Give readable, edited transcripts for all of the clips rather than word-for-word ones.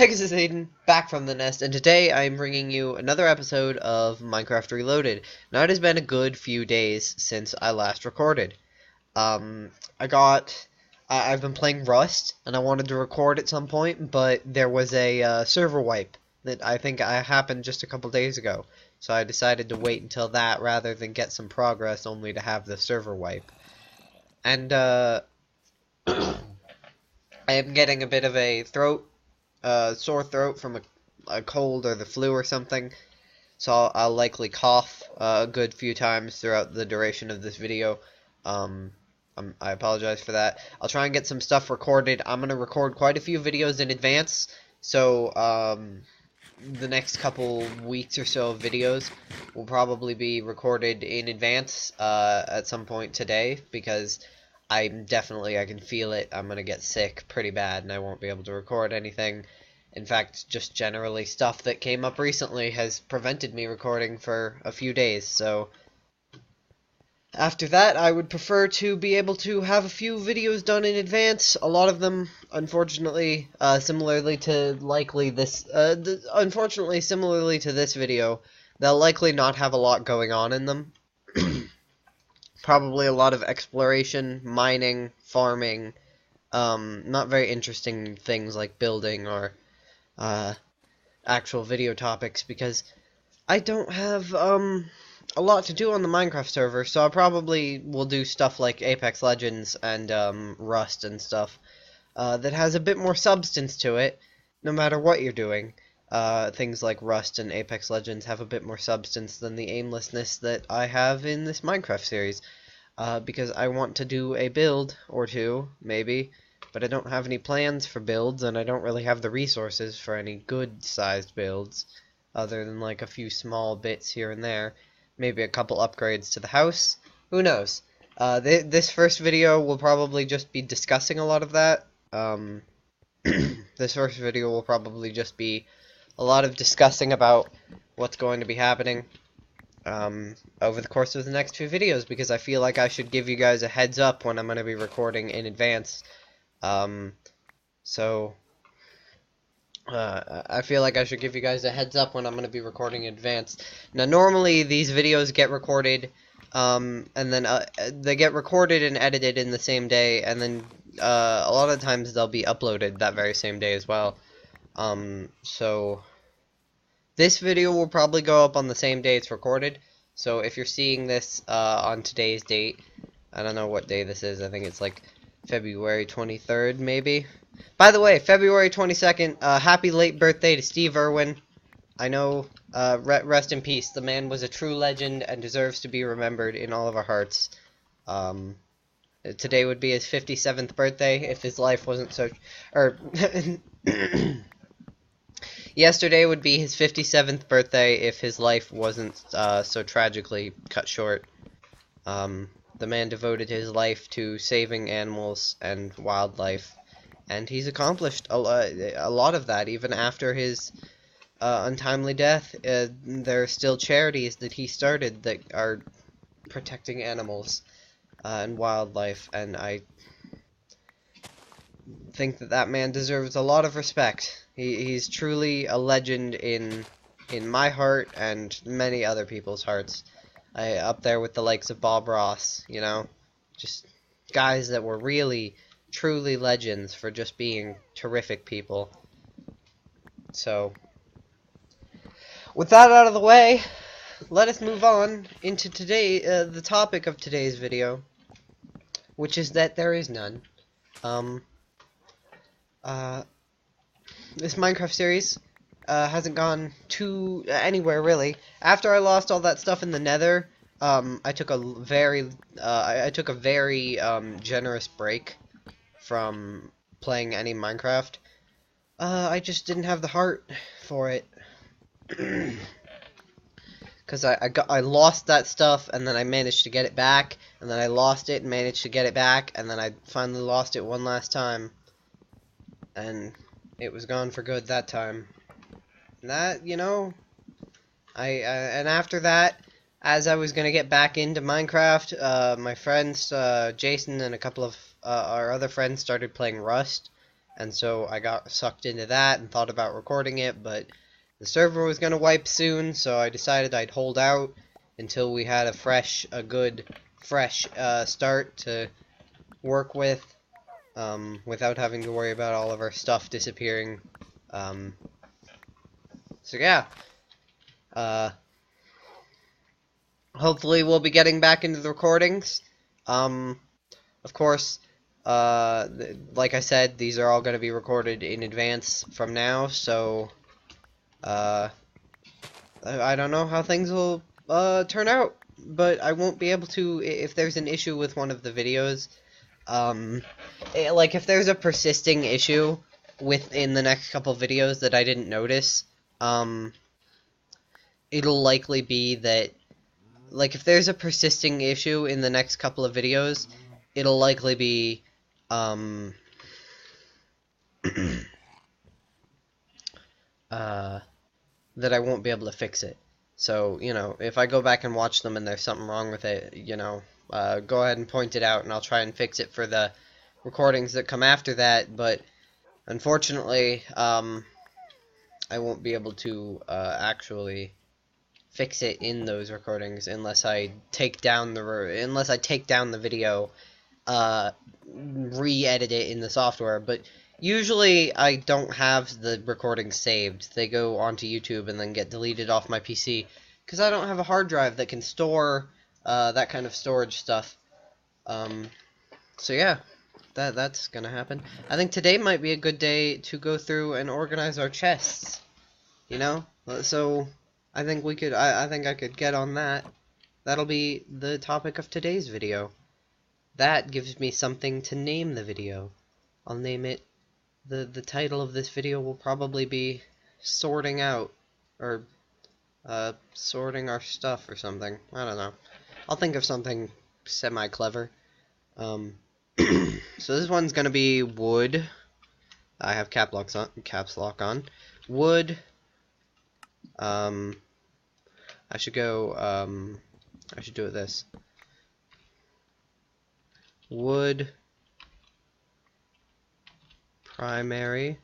Hey guys, it's Aiden, back from the nest, and today I'm bringing you another episode of Minecraft Reloaded. Now, it has been a good few days since I last recorded. I've been playing Rust, and I wanted to record at some point, but there was a server wipe that I think happened just a couple days ago. So I decided to wait until that rather than get some progress only to have the server wipe. And, I am getting a bit of a sore throat from a cold or the flu or something, so I'll likely cough a good few times throughout the duration of this video. I apologize for that. I'll try and get some stuff recorded. I'm going to record quite a few videos in advance, so the next couple weeks or so of videos will probably be recorded in advance at some point today, because I can feel it. I'm going to get sick pretty bad and I won't be able to record anything. In fact, just generally stuff that came up recently has prevented me recording for a few days. So after that, I would prefer to be able to have a few videos done in advance. A lot of them, unfortunately, similarly to this video, they'll likely not have a lot going on in them. Probably a lot of exploration, mining, farming, not very interesting things like building or actual video topics, because I don't have a lot to do on the Minecraft server, so I probably will do stuff like Apex Legends and Rust and stuff that has a bit more substance to it, no matter what you're doing. Things like Rust and Apex Legends have a bit more substance than the aimlessness that I have in this Minecraft series, because I want to do a build or two, maybe, but I don't have any plans for builds, and I don't really have the resources for any good-sized builds, other than like a few small bits here and there. Maybe a couple upgrades to the house. Who knows? This first video will probably just be discussing a lot of that. This first video will probably just be a lot of discussing about what's going to be happening over the course of the next few videos, because I feel like I should give you guys a heads up when I'm going to be recording in advance. I feel like I should give you guys a heads up when I'm going to be recording in advance. Now, normally these videos get recorded, and then they get recorded and edited in the same day, and then a lot of times they'll be uploaded that very same day as well. So this video will probably go up on the same day it's recorded. So if you're seeing this on today's date, I don't know what day this is. I think it's like February 23rd, maybe. By the way, February 22nd, happy late birthday to Steve Irwin. I know, rest in peace. The man was a true legend and deserves to be remembered in all of our hearts. Today would be his 57th birthday if his life wasn't so... Yesterday would be his 57th birthday if his life wasn't so tragically cut short. The man devoted his life to saving animals and wildlife, and he's accomplished a lot of that. Even after his untimely death, there are still charities that he started that are protecting animals and wildlife, and I think that man deserves a lot of respect. He's truly a legend in my heart and many other people's hearts. Up there with the likes of Bob Ross, you know, just guys that were really, truly legends for just being terrific people. So, with that out of the way, let us move on into the topic of today's video, which is that there is none. This Minecraft series hasn't gone anywhere really. After I lost all that stuff in the Nether, I took a very generous break from playing any Minecraft. I just didn't have the heart for it, because I lost that stuff, and then I managed to get it back, and then I lost it and managed to get it back, and then I finally lost it one last time, and it was gone for good that time. That, you know, and after that, as I was gonna get back into Minecraft, my friends, Jason and a couple of our other friends started playing Rust, and so I got sucked into that and thought about recording it, but the server was going to wipe soon, so I decided I'd hold out until we had a good fresh start to work with, without having to worry about all of our stuff disappearing. So yeah, hopefully we'll be getting back into the recordings. Of course, like I said, these are all going to be recorded in advance from now, so I don't know how things will turn out, but I won't be able to, if there's an issue with one of the videos, like if there's a persisting issue within the next couple videos that I didn't notice, it'll likely be that, like if there's a persisting issue in the next couple of videos, it'll likely be, that I won't be able to fix it. So, you know, if I go back and watch them and there's something wrong with it, you know, go ahead and point it out and I'll try and fix it for the recordings that come after that, but unfortunately, I won't be able to actually fix it in those recordings unless I take down the video, re-edit it in the software. But usually I don't have the recordings saved. They go onto YouTube and then get deleted off my PC because I don't have a hard drive that can store that kind of storage stuff. So yeah, that's gonna happen. I think today might be a good day to go through and organize our chests. You know, so I think we could. I think I could get on that. That'll be the topic of today's video. That gives me something to name the video. I'll name it. The title of this video will probably be sorting out, or sorting our stuff or something. I don't know. I'll think of something semi-clever. So this one's gonna be wood. I have caps lock on. Wood. I should go, I should do it this. Wood primary.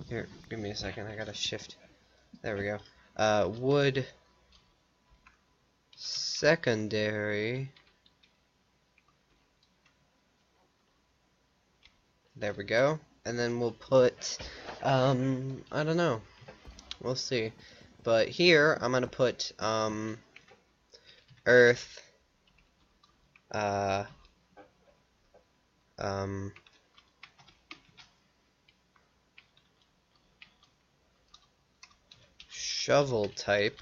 Here, give me a second, I gotta shift. There we go. Wood secondary. There we go. And then we'll put, I don't know. We'll see. But here, I'm gonna put, earth, shovel type,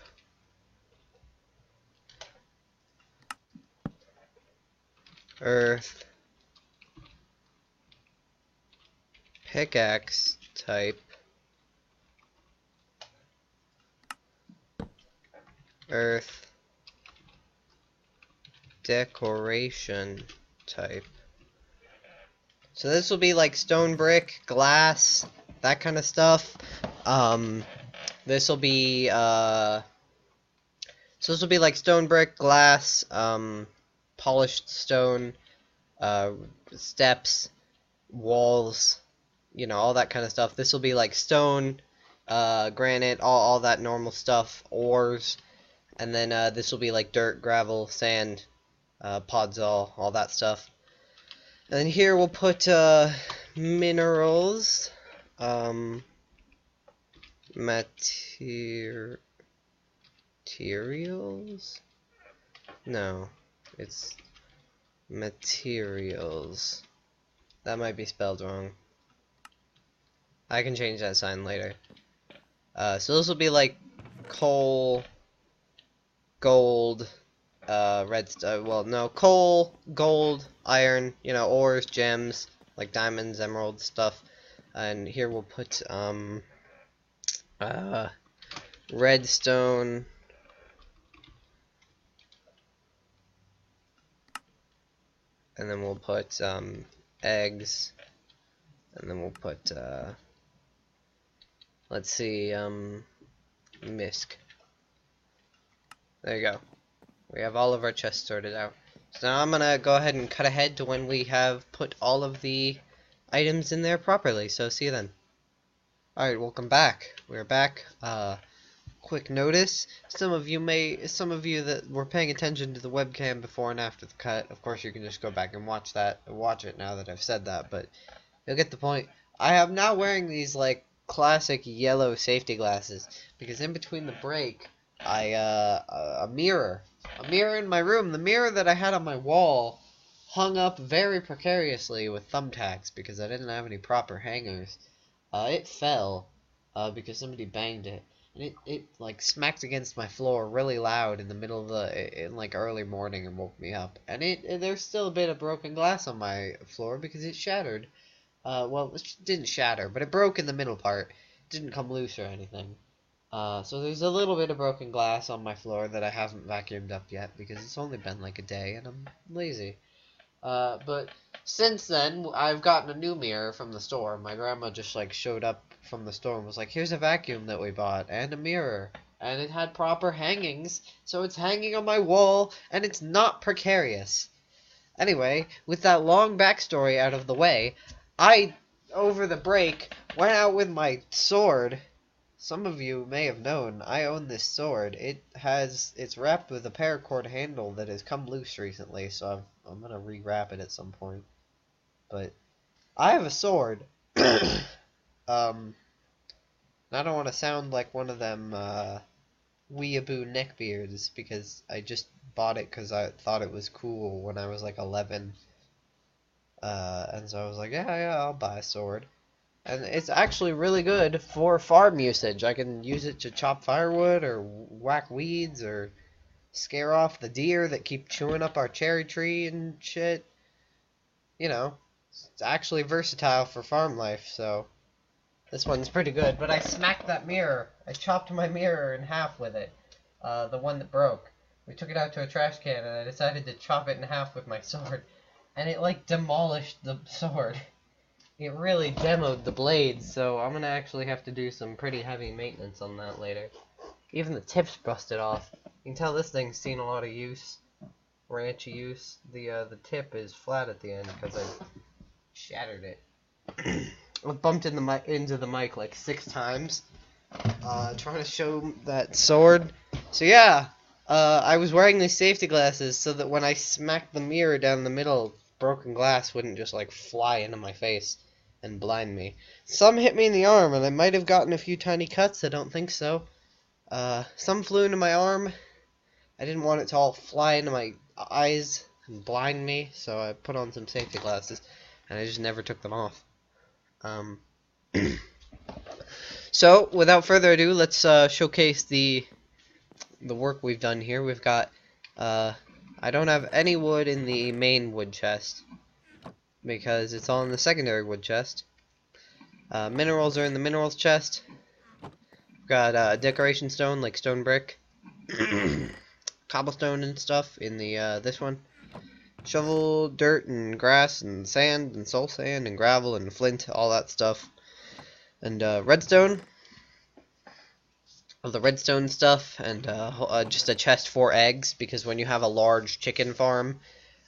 earth, pickaxe type, earth, decoration type. So this will be like stone, brick, glass, that kind of stuff. This will be so this will be like stone, brick, glass, polished stone, steps, walls, you know, all that kind of stuff. This will be like stone, granite, all that normal stuff, ores, and then this will be like dirt, gravel, sand, podzol, all that stuff. And then here we'll put minerals, materials? No, it's materials. That might be spelled wrong. I can change that sign later. So this will be like coal, gold, well, no, coal, gold, iron, you know, ores, gems, like diamonds, emeralds, stuff. And here we'll put, redstone, and then we'll put, eggs, and then we'll put, let's see, misc. There you go. We have all of our chests sorted out. So now I'm gonna go ahead and cut ahead to when we have put all of the items in there properly. So see you then. Alright, welcome back. We're back. Quick notice. Some of you that were paying attention to the webcam before and after the cut, of course you can just go back and watch it now that I've said that, but you'll get the point. I am now wearing these like classic yellow safety glasses because in between the break a mirror in my room, the mirror that I had on my wall hung up very precariously with thumbtacks because I didn't have any proper hangers. It fell because somebody banged it, and it like smacked against my floor really loud in the middle of in like early morning and woke me up. And there's still a bit of broken glass on my floor because it shattered. Well, it didn't shatter, but it broke in the middle part. It didn't come loose or anything. So there's a little bit of broken glass on my floor that I haven't vacuumed up yet because it's only been like a day and I'm lazy. But since then, I've gotten a new mirror from the store. My grandma just like showed up from the store and was like, here's a vacuum that we bought and a mirror. And it had proper hangings, so it's hanging on my wall and it's not precarious. Anyway, with that long backstory out of the way, I, over the break, went out with my sword. Some of you may have known, I own this sword. It's wrapped with a paracord handle that has come loose recently, so I'm gonna rewrap it at some point. But I have a sword. I don't want to sound like one of them weeaboo neckbeards because I just bought it because I thought it was cool when I was like 11. And so I was like, yeah, I'll buy a sword. And it's actually really good for farm usage. I can use it to chop firewood or whack weeds or scare off the deer that keep chewing up our cherry tree and shit. You know, it's actually versatile for farm life, so this one's pretty good. But I smacked that mirror. I chopped my mirror in half with it, the one that broke. We took it out to a trash can and I decided to chop it in half with my sword. And it like demolished the sword. It really demoed the blades, so I'm gonna actually have to do some pretty heavy maintenance on that later. Even the tip's busted off. You can tell this thing's seen a lot of use, ranchy use. The tip is flat at the end because I shattered it. I bumped into the mic like 6 times, trying to show that sword. So yeah, I was wearing these safety glasses so that when I smacked the mirror down the middle, broken glass wouldn't just like fly into my face and blind me. Some hit me in the arm, and I might have gotten a few tiny cuts. I don't think so. Some flew into my arm. I didn't want it to all fly into my eyes and blind me, so I put on some safety glasses, and I just never took them off. So, without further ado, let's showcase the work we've done here. We've got, I don't have any wood in the main wood chest, because it's all in the secondary wood chest. Minerals are in the minerals chest. We've got decoration stone, like stone brick, cobblestone and stuff in the this one. Shovel, dirt, and grass, and sand, and soul sand, and gravel, and flint, all that stuff. And redstone. Of the redstone stuff, and just a chest for eggs, because when you have a large chicken farm,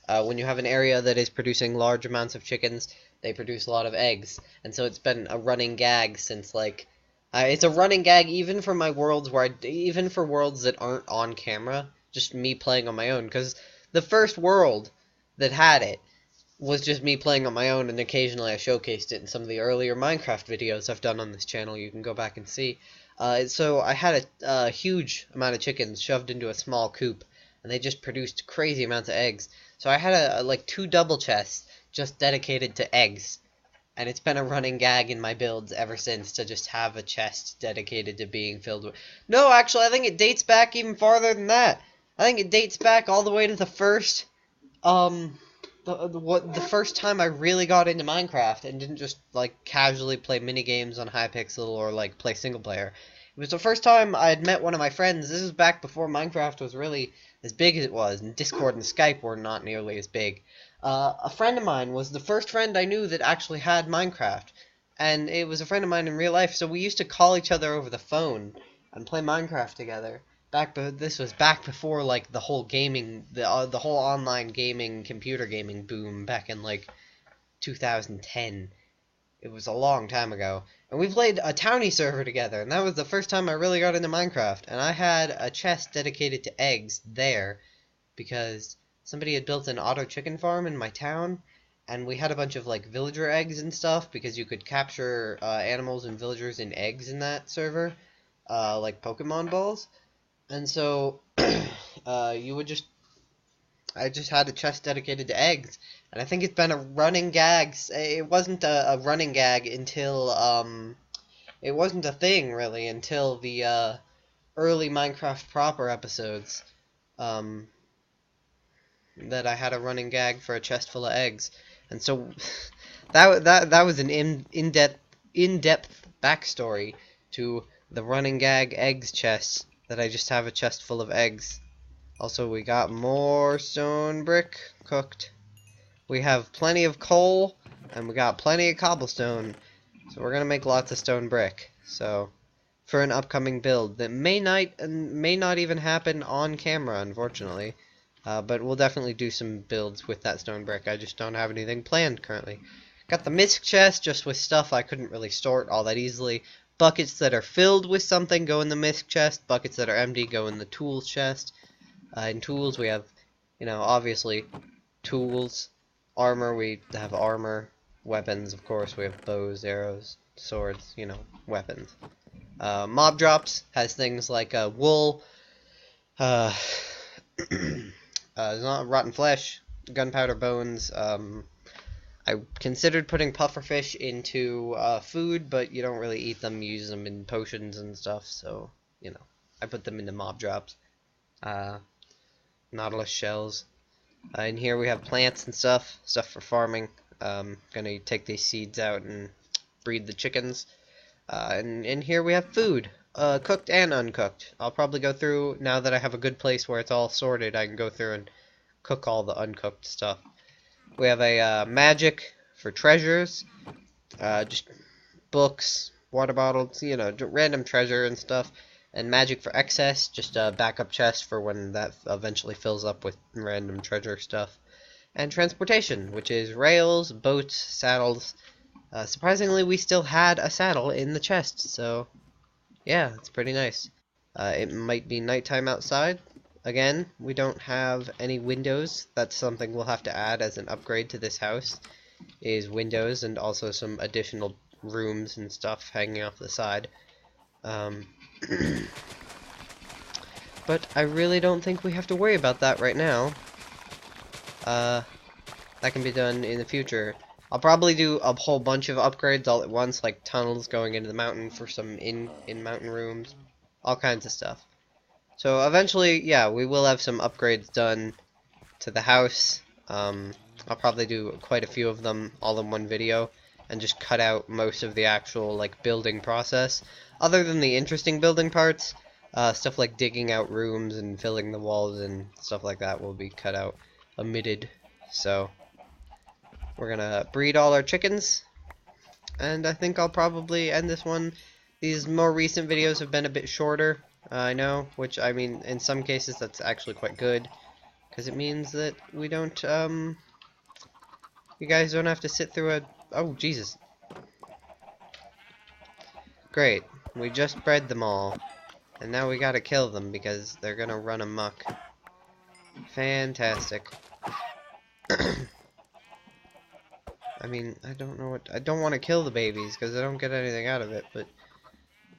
when you have an area that is producing large amounts of chickens, they produce a lot of eggs. And so it's been a running gag since, like, it's a running gag even for my worlds even for worlds that aren't on camera, just me playing on my own, because the first world that had it was just me playing on my own, and occasionally I showcased it in some of the earlier Minecraft videos I've done on this channel. You can go back and see. So I had a huge amount of chickens shoved into a small coop, and they just produced crazy amounts of eggs. So I had like 2 double chests just dedicated to eggs, and it's been a running gag in my builds ever since to just have a chest dedicated to being filled with... No, actually, I think it dates back even farther than that. I think it dates back all the way to the first, the first time I really got into Minecraft and didn't just like casually play minigames on Hypixel or like play single player. It was the first time I had met one of my friends. This was back before Minecraft was really as big as it was, and Discord and Skype were not nearly as big. A friend of mine was the first friend I knew that actually had Minecraft, and it was a friend of mine in real life, so we used to call each other over the phone and play Minecraft together. this was back before like the whole gaming, the whole online gaming, computer gaming boom back in like 2010. It was a long time ago. And we played a townie server together, and that was the first time I really got into Minecraft. And I had a chest dedicated to eggs there because somebody had built an auto chicken farm in my town, and we had a bunch of like villager eggs and stuff because you could capture animals and villagers in eggs in that server, like Pokemon balls. And so I just had a chest dedicated to eggs, and I think it's been a running gag. It wasn't a running gag until it wasn't a thing really until the early Minecraft proper episodes, that I had a running gag for a chest full of eggs. And so that was an in-depth backstory to the running gag eggs chest, that I just have a chest full of eggs. Also, we got more stone brick cooked. We have plenty of coal, and we got plenty of cobblestone. So we're gonna make lots of stone brick. So, for an upcoming build that may not even happen on camera, unfortunately. But we'll definitely do some builds with that stone brick. I just don't have anything planned currently. Got the misc chest just with stuff I couldn't really sort all that easily. Buckets that are filled with something go in the misc chest. Buckets that are empty go in the tools chest. In tools we have, obviously tools. Armor, we have armor. Weapons, of course, we have bows, arrows, swords, weapons. Mob drops has things like wool, rotten flesh, gunpowder bones. I considered putting pufferfish into food, but you don't really eat them. You use them in potions and stuff, so, I put them into mob drops. Nautilus shells. In here we have plants and stuff for farming. Gonna take these seeds out and breed the chickens. And in here we have food, cooked and uncooked. I'll probably go through, now that I have a good place where it's all sorted, I can go through and cook all the uncooked stuff. We have a magic for treasures, just books, water bottles, random treasure and stuff. And magic for excess, just a backup chest for when that eventually fills up with random treasure stuff. And transportation, which is rails, boats, saddles. Surprisingly, we still had a saddle in the chest, so yeah, it's pretty nice. It might be nighttime outside. Again, we don't have any windows. That's something we'll have to add as an upgrade to this house, is windows and also some additional rooms and stuff hanging off the side. But I really don't think we have to worry about that right now. That can be done in the future. I'll probably do a whole bunch of upgrades all at once, like tunnels going into the mountain for some in-mountain rooms, all kinds of stuff. So eventually, yeah, we will have some upgrades done to the house. I'll probably do quite a few of them all in one video, and just cut out most of the actual building process. Other than the interesting building parts, stuff like digging out rooms and filling the walls and stuff like that will be cut out, omitted. So we're gonna breed all our chickens, and I think I'll probably end this one. These more recent videos have been a bit shorter, I know, which, I mean, in some cases that's actually quite good, because it means that we don't, you guys don't have to sit through oh, Jesus. Great. We just bred them all. And now we gotta kill them because they're gonna run amok. Fantastic. I mean, I don't want to kill the babies because I don't get anything out of it, but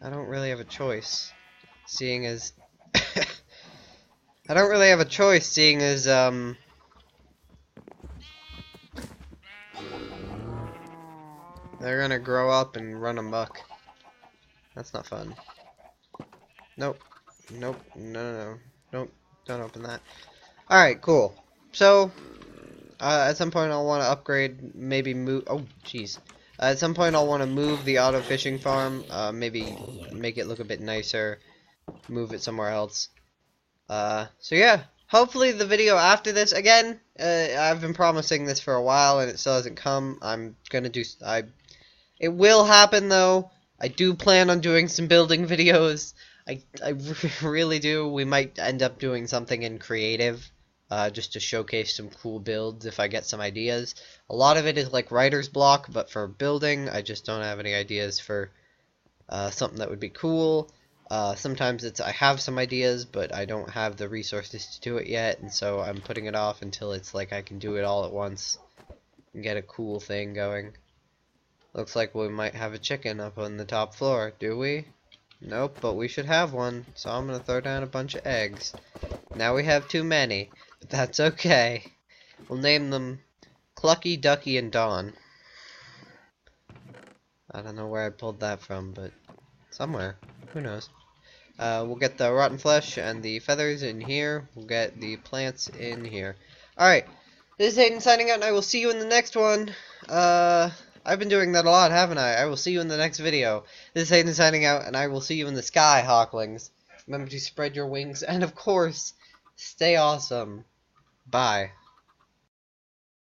I don't really have a choice. Seeing as... I don't really have a choice, seeing as, they're gonna grow up and run amok. That's not fun. Nope. Nope. No. Don't open that. Alright, cool. So, at some point I'll want to upgrade, maybe move... Oh, jeez. At some point I'll want to move the auto fishing farm, maybe make it look a bit nicer, move it somewhere else. So yeah, hopefully the video after this, again, I've been promising this for a while and it still hasn't come. I'm gonna do... It will happen though. I do plan on doing some building videos. I really do. We might end up doing something in creative, just to showcase some cool builds if I get some ideas. A lot of it is like writer's block, but for building, I just don't have any ideas for something that would be cool. Sometimes it's I have some ideas, but I don't have the resources to do it yet, and so I'm putting it off until it's like I can do it all at once and get a cool thing going. Looks like we might have a chicken up on the top floor, do we? Nope, but we should have one, so I'm gonna throw down a bunch of eggs. Now we have too many, but that's okay. We'll name them Clucky, Ducky, and Dawn. I don't know where I pulled that from, but somewhere. Who knows? We'll get the rotten flesh and the feathers in here. We'll get the plants in here. Alright, this is Hayden signing out, and I will see you in the next one. I've been doing that a lot, haven't I? I will see you in the next video. This is Hayden signing out, and I will see you in the sky, Hawklings. Remember to spread your wings, and of course, stay awesome. Bye.